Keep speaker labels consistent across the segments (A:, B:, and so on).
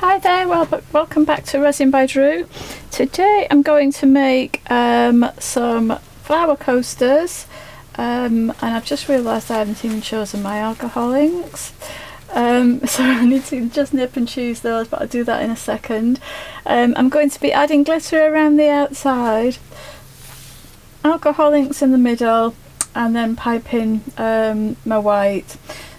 A: Hi there, welcome back to Resin by Drew. Today I'm going to make some flower coasters and I've just realised I haven't even chosen my alcohol inks. So I need to just nip and choose those, but I'll do that in a second. I'm going to be adding glitter around the outside, alcohol inks in the middle, and then piping my white.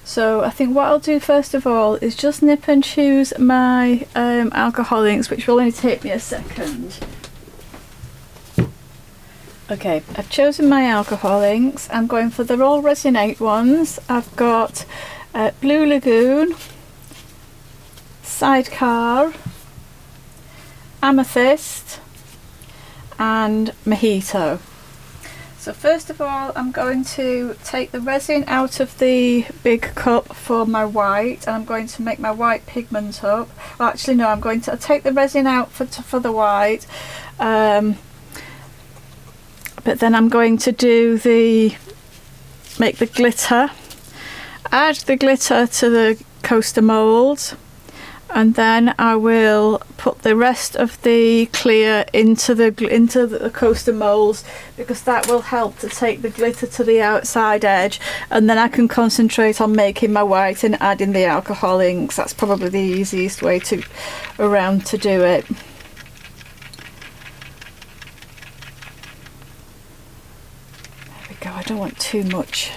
A: So I think what I'll do first of all is just nip and choose my alcohol inks, which will only take me a second. Okay, I've chosen my alcohol inks. I'm going for the all Resin8 ones. I've got Blue Lagoon, Sidecar, Amethyst and Mojito. So first of all, I'm going to take the resin out of the big cup for my white, and I'm going to make my white pigment up. Well, actually no, I'm going to take the resin out for the white, but then I'm going to make the glitter, add the glitter to the coaster mould, and then I will put the rest of the clear into the coaster molds, because that will help to take the glitter to the outside edge, and then I can concentrate on making my white and adding the alcohol inks. That's probably the easiest way to do it. There we go. I don't want too much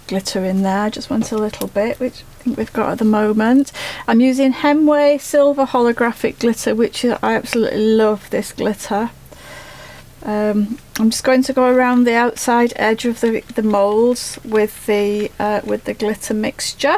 A: glitter in there, I just want a little bit, which I think we've got at the moment. I'm using Hemway Silver Holographic glitter, which I absolutely love this glitter. I'm just going to go around the outside edge of the molds with the glitter mixture.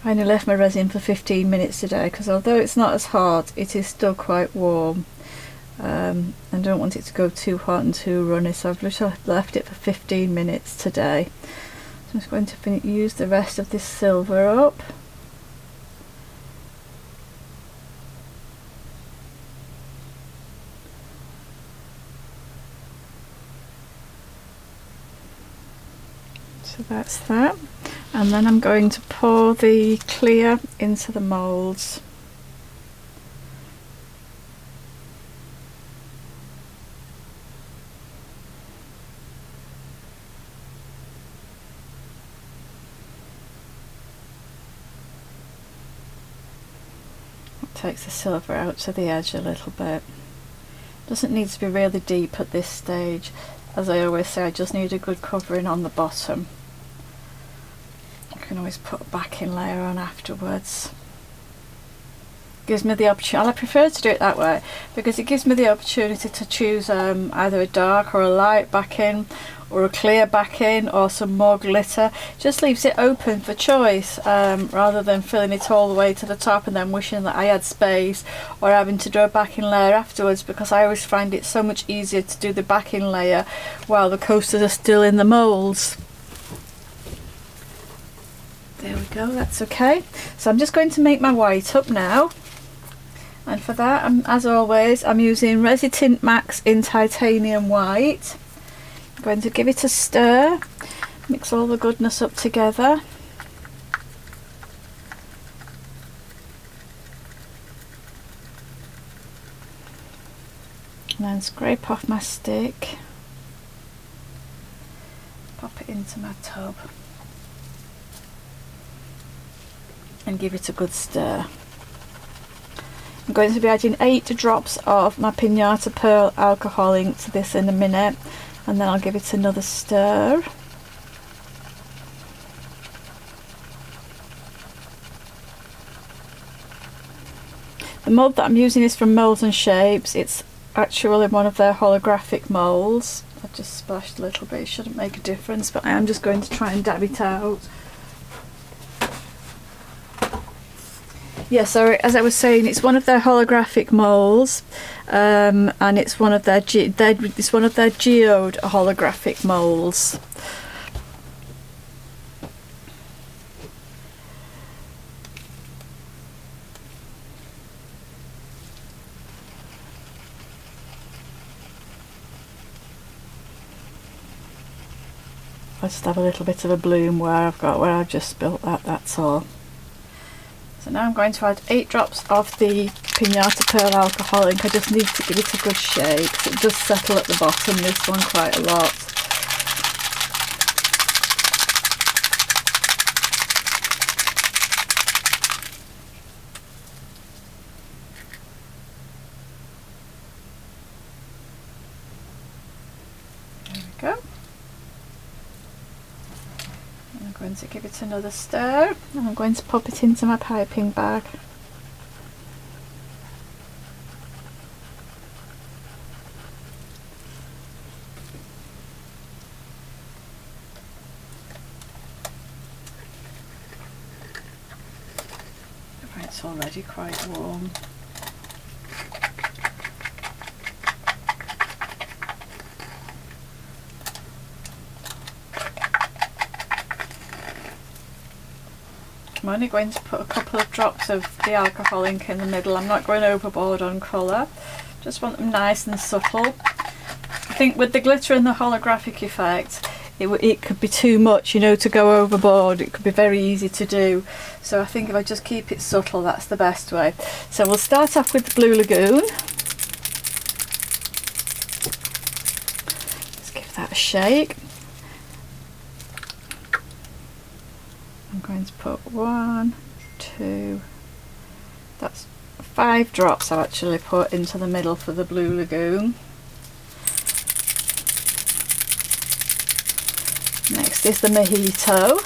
A: I only left my resin for 15 minutes today, because although it's not as hot, it is still quite warm. I don't want it to go too hot and too runny, so I've literally left it for 15 minutes today. So I'm just going to use the rest of this silver up. So that's that. And then I'm going to pour the clear into the moulds. It takes the silver out to the edge a little bit. Doesn't need to be really deep at this stage. As I always say, I just need a good covering on the bottom. I can always put a backing layer on afterwards. Gives me the opportunity, I prefer to do it that way, because it gives me the opportunity to choose either a dark or a light backing, or a clear backing, or some more glitter. Just leaves it open for choice, rather than filling it all the way to the top and then wishing that I had space, or having to do a backing layer afterwards, because I always find it so much easier to do the backing layer while the coasters are still in the moulds. There we go, that's okay. So I'm just going to make my white up now, and for that, as always, I'm using Resi-Tint Max in titanium white. I'm going to give it a stir, mix all the goodness up together. And then scrape off my stick, pop it into my tub, and give it a good stir. I'm going to be adding 8 drops of my Pinata Pearl alcohol ink to this in a minute, and then I'll give it another stir. The mould that I'm using is from Moulds and Shapes. It's actually one of their holographic moulds. I've just splashed a little bit, it shouldn't make a difference, but I am just going to try and dab it out. Yeah, so as I was saying, it's one of their holographic moulds, and it's one of their geode holographic moulds. I just have a little bit of a bloom where I've just spilt that, that's all. So now I'm going to add 8 drops of the Pinata Pearl alcohol ink. I just need to give it a good shake. It does settle at the bottom, this one, quite a lot. There we go. I'm going to give it another stir, and I'm going to pop it into my piping bag. It's already quite warm. I'm only going to put a couple of drops of the alcohol ink in the middle. I'm not going overboard on colour, just want them nice and subtle. I think with the glitter and the holographic effect, it could be too much, you know, to go overboard. It could be very easy to do, so I think if I just keep it subtle, that's the best way. So we'll start off with the Blue Lagoon. Let's give that a shake. I'm going to put 1, 2, that's 5 drops I've actually put into the middle for the Blue Lagoon. Next is the Mojito.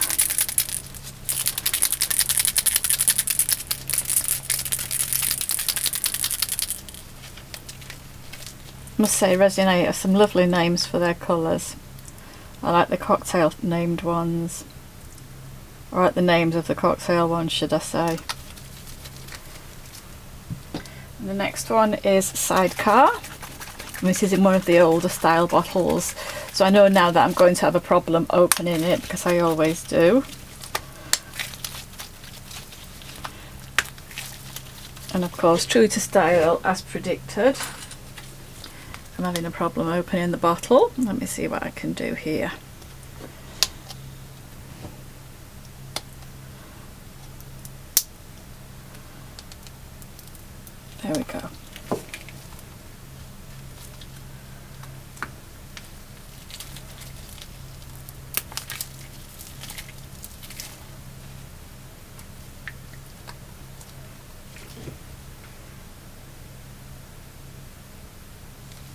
A: I must say Resin8 have some lovely names for their colours. I like the cocktail named ones. I like the names of the cocktail ones, should I say. And the next one is Sidecar. And this is in one of the older style bottles. So I know now that I'm going to have a problem opening it, because I always do. And of course, true to style, as predicted, I'm having a problem opening the bottle. Let me see what I can do here. There we go.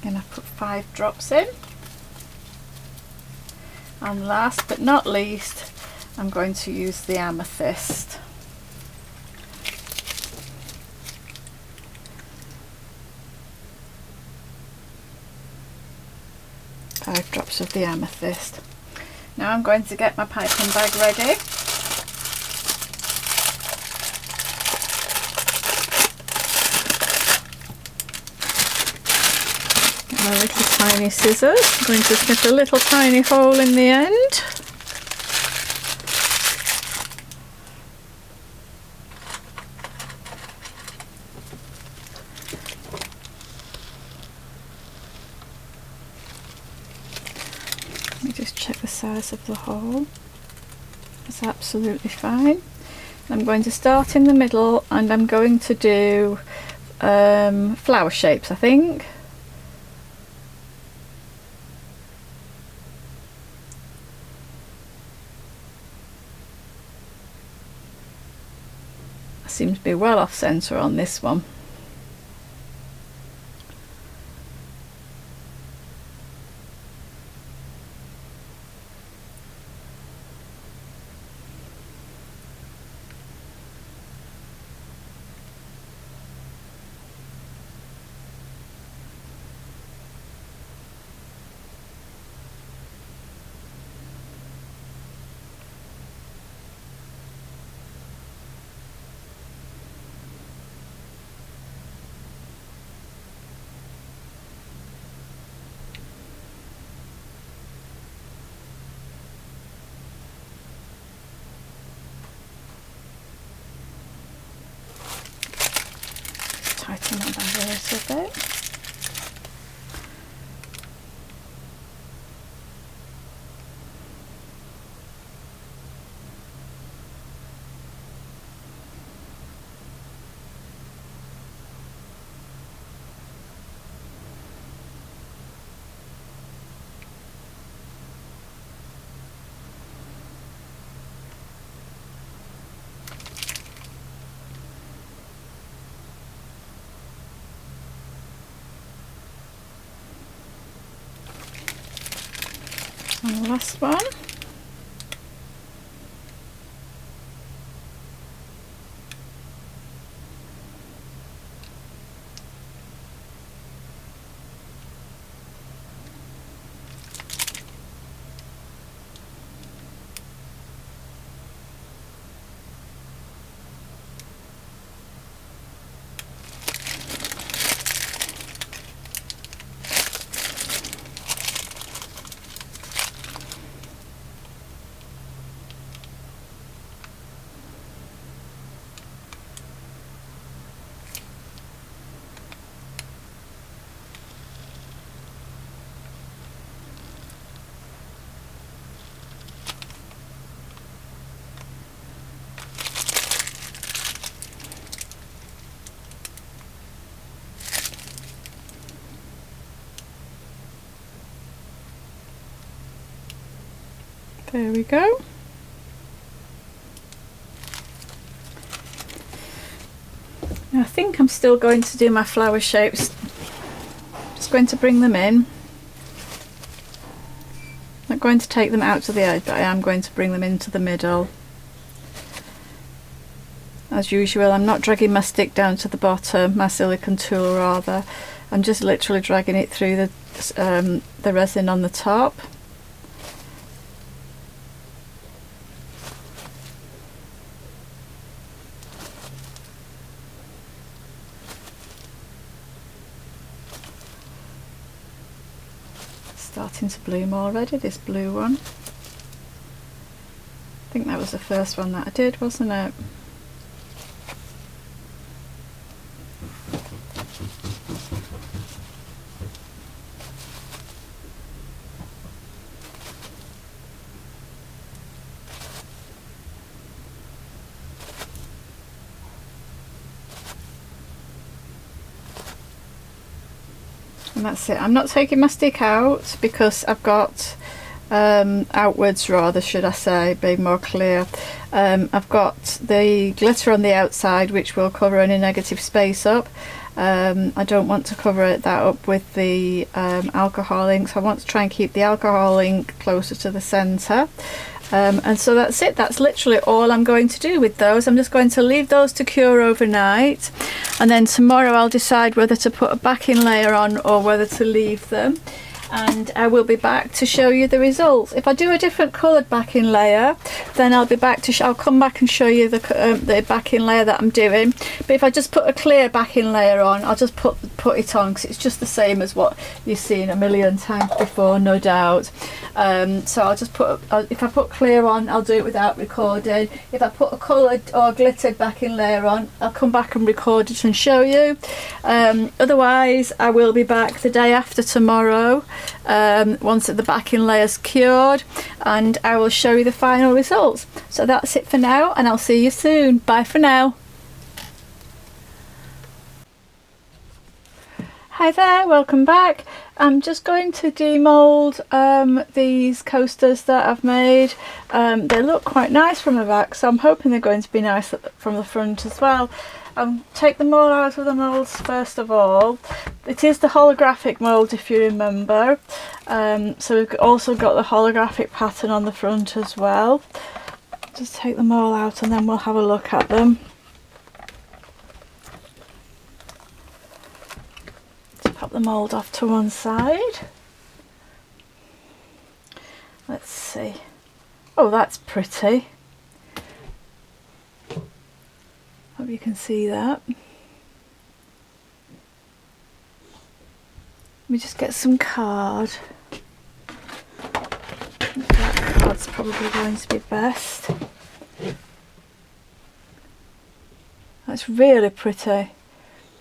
A: And I've put 5 drops in. And last but not least, I'm going to use the Amethyst. Five drops of the Amethyst. Now I'm going to get my piping bag ready. My little tiny scissors. I'm going to snip a little tiny hole in the end. Let me just check the size of the hole. That's absolutely fine. I'm going to start in the middle, and I'm going to do flower shapes, I think. Seems to be well off centre on this one. tighten up my layers a bit. And the last one. There we go. Now I think I'm still going to do my flower shapes. Just going to bring them in. Not going to take them out to the edge, but I am going to bring them into the middle. As usual, I'm not dragging my stick down to the bottom, my silicone tool rather. I'm just literally dragging it through the resin on the top. Starting to bloom already, this blue one. I think that was the first one that I did, wasn't it? And that's it. I'm not taking my stick out because I've got outwards rather, should I say, be more clear. I've got the glitter on the outside which will cover any negative space up. I don't want to cover that up with the alcohol ink, so I want to try and keep the alcohol ink closer to the centre. And so that's it. That's literally all I'm going to do with those. I'm just going to leave those to cure overnight, and then tomorrow I'll decide whether to put a backing layer on or whether to leave them, and I will be back to show you the results. If I do a different coloured backing layer, then I'll be back to I'll come back and show you the backing layer that I'm doing. But if I just put a clear backing layer on, I'll just put it on because it's just the same as what you've seen a million times before, no doubt. So I'll just put, if I put clear on, I'll do it without recording. If I put a coloured or glittered backing layer on, I'll come back and record it and show you. Otherwise, I will be back the day after tomorrow, once the backing layer's cured, and I will show you the final results. So that's it for now, and I'll see you soon. Bye for now. Hi there, welcome back. I'm just going to demould these coasters that I've made. They look quite nice from the back, so I'm hoping they're going to be nice from the front as well. Take them all out of the moulds first of all. It is the holographic mould, if you remember. So we've also got the holographic pattern on the front as well. Just take them all out and then we'll have a look at them. Pop the mould off to one side. Let's see. Oh, that's pretty. Hope you can see that. Let me just get some card. That card's probably going to be best. That's really pretty.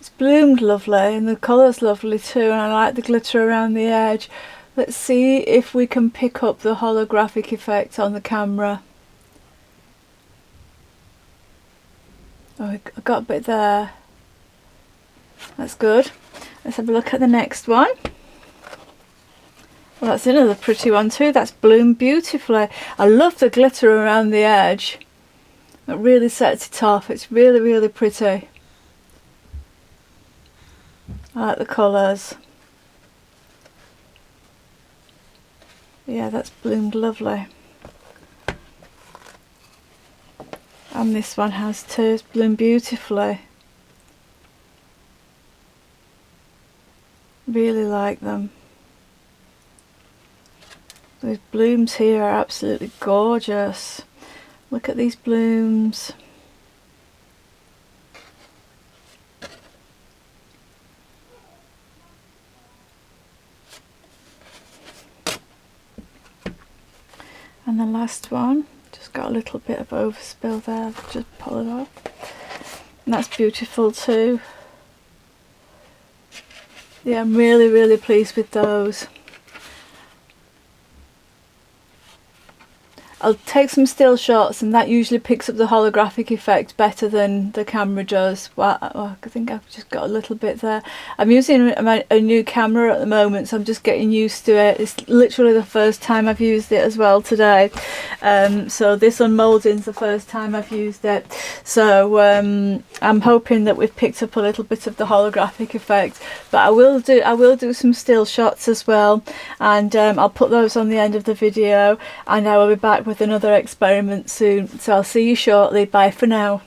A: It's bloomed lovely and the colour's lovely too, and I like the glitter around the edge. Let's see if we can pick up the holographic effect on the camera. Oh, I got a bit there. That's good. Let's have a look at the next one. Well, that's another pretty one too. That's bloomed beautifully. I love the glitter around the edge. It really sets it off. It's really, really pretty. I like the colours. Yeah, that's bloomed lovely. And this one has too. It's bloomed beautifully. Really like them. These blooms here are absolutely gorgeous. Look at these blooms. And the last one, just got a little bit of overspill there, just pull it off. And that's beautiful too. Yeah, I'm really, really pleased with those. I'll take some still shots, and that usually picks up the holographic effect better than the camera does. Well, I think I've just got a little bit there. I'm using a new camera at the moment, so I'm just getting used to it. It's literally the first time I've used it as well today. So this unmoulding is the first time I've used it. So I'm hoping that we've picked up a little bit of the holographic effect. But I will do some still shots as well, and I'll put those on the end of the video, and I will be back with another experiment soon. So I'll see you shortly. Bye for now.